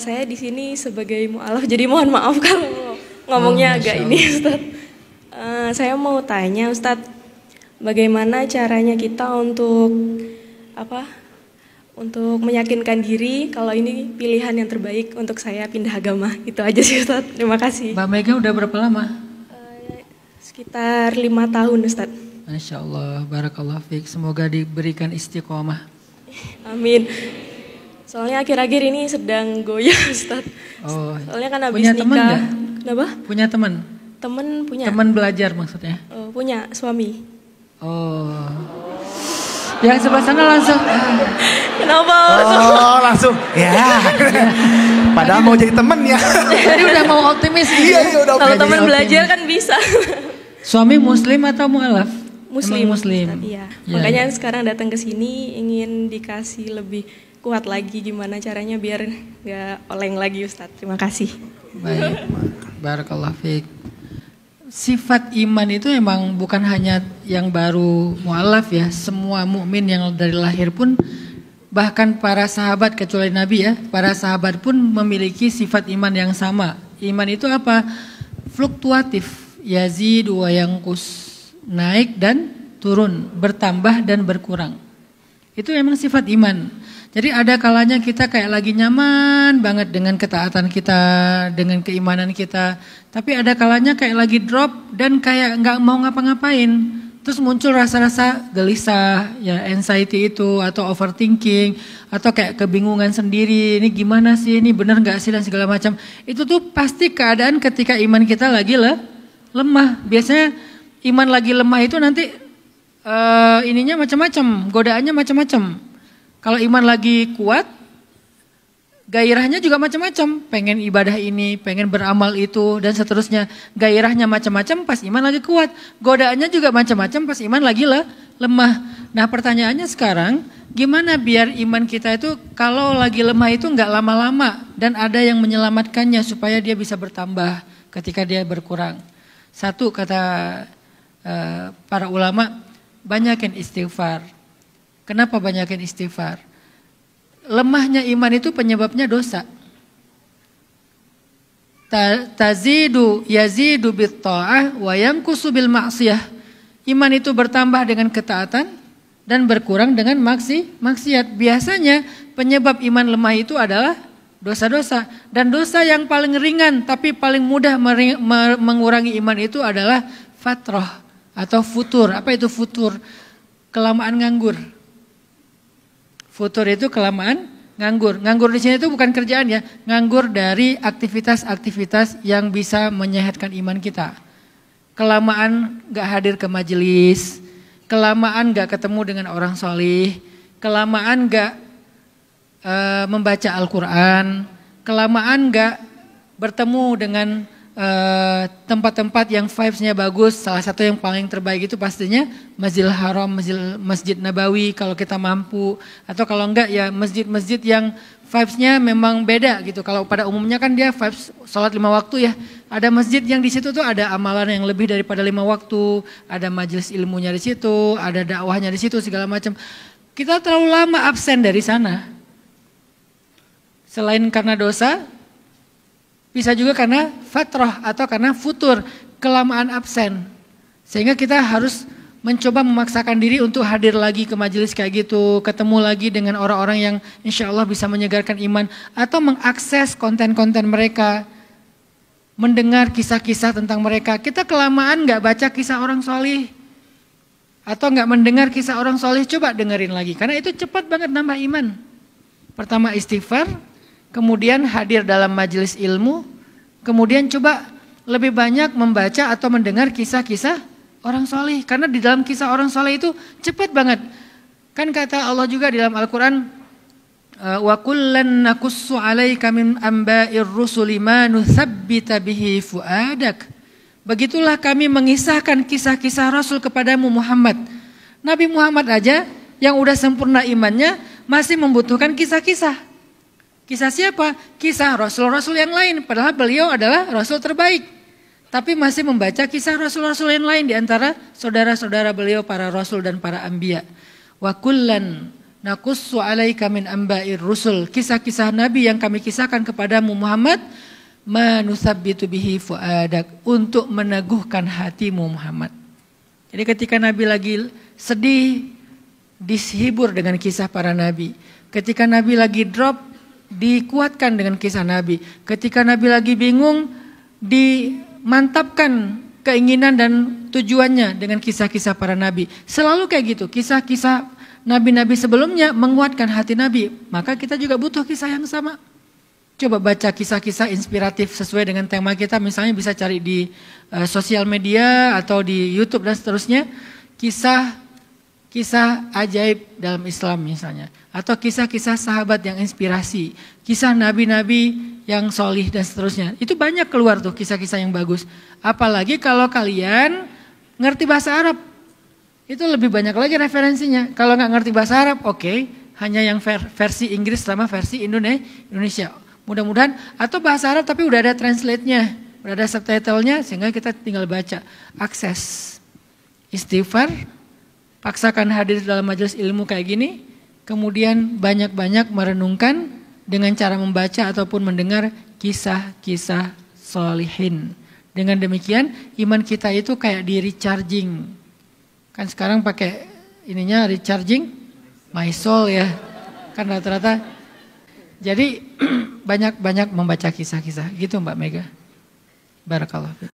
saya di sini sebagai mu'alaf, jadi mohon maaf kalau ngomongnya agak ini Ustadz. Saya mau tanya Ustadz, bagaimana caranya kita untuk untuk meyakinkan diri kalau ini pilihan yang terbaik untuk saya pindah agama. Itu aja sih Ustadz, terima kasih. Mbak Mega udah berapa lama? Sekitar 5 tahun Ustadz. Masya Allah, barakallah fiik. Semoga diberikan istiqomah. Amin. Soalnya akhir-akhir ini sedang goyah Ustadz. Oh, soalnya kan habis punya nikah. Teman gak? Kenapa? Punya teman? Temen punya. Teman belajar maksudnya? Punya, suami. Oh. Yang sebelah sana langsung. Kenapa? Oh, langsung. Ya. Padahal mau jadi temen ya. Tadi udah mau optimis. Iya, udah Kalau teman jadi belajar kan bisa. Suami muslim atau mu'alaf? Muslim. Emang muslim. Ustadz, iya. Ya. Makanya sekarang datang ke sini ingin dikasih lebih kuat lagi gimana caranya biar nggak oleng lagi Ustadz. Terima kasih. Baik. Barakallah fiik. Sifat iman itu emang bukan hanya yang baru mu'alaf ya. Semua mukmin yang dari lahir pun, bahkan para sahabat kecuali Nabi ya, para sahabat pun memiliki sifat iman yang sama. Iman itu apa? Fluktuatif, yazid wa yanqus, naik dan turun, bertambah dan berkurang. Itu memang sifat iman. Jadi ada kalanya kita kayak lagi nyaman banget dengan ketaatan kita, dengan keimanan kita. Tapi ada kalanya kayak lagi drop dan kayak nggak mau ngapa-ngapain. Terus muncul rasa-rasa gelisah, ya anxiety itu, atau overthinking, atau kayak kebingungan sendiri. Ini gimana sih, ini benar nggak sih dan segala macam. Itu tuh pasti keadaan ketika iman kita lagi lemah. Biasanya iman lagi lemah itu nanti ininya macam-macam, godaannya macam-macam. Kalau iman lagi kuat, gairahnya juga macam-macam. Pengen ibadah ini, pengen beramal itu, dan seterusnya. Gairahnya macam-macam pas iman lagi kuat. Godaannya juga macam-macam pas iman lagi lemah. Nah pertanyaannya sekarang, gimana biar iman kita itu kalau lagi lemah itu nggak lama-lama. Dan ada yang menyelamatkannya supaya dia bisa bertambah ketika dia berkurang. Satu kata para ulama, banyakin istighfar. Kenapa banyakin istighfar? Lemahnya iman itu penyebabnya dosa. Tazidu yazidu bit ta'ah wa yanqusu bil ma'siyah. Iman itu bertambah dengan ketaatan dan berkurang dengan maksiat. Biasanya penyebab iman lemah itu adalah dosa-dosa. Dan dosa yang paling ringan tapi paling mudah mengurangi iman itu adalah fatrah atau futur. Apa itu futur? Kelamaan nganggur. Futur itu kelamaan nganggur. Nganggur di sini itu bukan kerjaan ya, nganggur dari aktivitas-aktivitas yang bisa menyehatkan iman kita. Kelamaan gak hadir ke majelis, kelamaan gak ketemu dengan orang solih, kelamaan gak membaca Al-Quran, kelamaan gak bertemu dengan tempat-tempat yang vibes-nya bagus. Salah satu yang paling terbaik itu pastinya Masjidil Haram, Masjid Nabawi kalau kita mampu, atau kalau enggak ya masjid-masjid yang vibes-nya memang beda gitu. Kalau pada umumnya kan dia vibes sholat 5 waktu ya. Ada masjid yang di situ tuh ada amalan yang lebih daripada 5 waktu, ada majelis ilmunya di situ, ada dakwahnya di situ segala macam. Kita terlalu lama absen dari sana. Selain karena dosa, bisa juga karena fatrah atau karena futur, kelamaan absen. Sehingga kita harus mencoba memaksakan diri untuk hadir lagi ke majelis kayak gitu, ketemu lagi dengan orang-orang yang insya Allah bisa menyegarkan iman, atau mengakses konten-konten mereka, mendengar kisah-kisah tentang mereka. Kita kelamaan gak baca kisah orang solih, atau gak mendengar kisah orang solih, coba dengerin lagi. Karena itu cepat banget nambah iman. Pertama istighfar, kemudian hadir dalam majelis ilmu, kemudian coba lebih banyak membaca atau mendengar kisah-kisah orang soleh. Karena di dalam kisah orang soleh itu cepat banget. Kan kata Allah juga di dalam Al-Quran, wa kullan naqussu 'alaika min amba'ir rusuli ma nutsabbita bihi fuadak. Begitulah kami mengisahkan kisah-kisah Rasul kepadamu Muhammad. Nabi Muhammad aja yang udah sempurna imannya masih membutuhkan kisah-kisah. Kisah siapa? Kisah Rasul-Rasul yang lain. Padahal beliau adalah Rasul terbaik. Tapi masih membaca kisah Rasul-Rasul yang lain. Di antara saudara-saudara beliau para Rasul dan para Anbiya. Wa kullan naqussu 'alaika min amba'ir rusul. Kisah-kisah nabi yang kami kisahkan kepadamu Muhammad, manusabbitu bihi fuadak, untuk meneguhkan hatimu Muhammad. Jadi ketika Nabi lagi sedih, dihibur dengan kisah para nabi. Ketika Nabi lagi drop, dikuatkan dengan kisah Nabi. Ketika Nabi lagi bingung, dimantapkan keinginan dan tujuannya dengan kisah-kisah para nabi. Selalu kayak gitu, kisah-kisah nabi-nabi sebelumnya menguatkan hati Nabi. Maka kita juga butuh kisah yang sama. Coba baca kisah-kisah inspiratif sesuai dengan tema kita. Misalnya bisa cari di sosial media atau di YouTube dan seterusnya. Kisah ajaib dalam Islam misalnya. Atau kisah-kisah sahabat yang inspirasi. Kisah nabi-nabi yang solih dan seterusnya. Itu banyak keluar tuh kisah-kisah yang bagus. Apalagi kalau kalian ngerti bahasa Arab. Itu lebih banyak lagi referensinya. Kalau nggak ngerti bahasa Arab, oke. Hanya yang versi Inggris sama versi Indonesia. Mudah-mudahan, atau bahasa Arab tapi udah ada translate-nya. Udah ada subtitle-nya sehingga kita tinggal baca. Akses. Istighfar. Paksakan hadir dalam majelis ilmu kayak gini. Kemudian banyak-banyak merenungkan dengan cara membaca ataupun mendengar kisah-kisah solihin. Dengan demikian iman kita itu kayak di recharging. Kan sekarang pakai ininya recharging my soul ya. Kan rata-rata. Jadi banyak-banyak membaca kisah-kisah gitu Mbak Mega. Barakallah.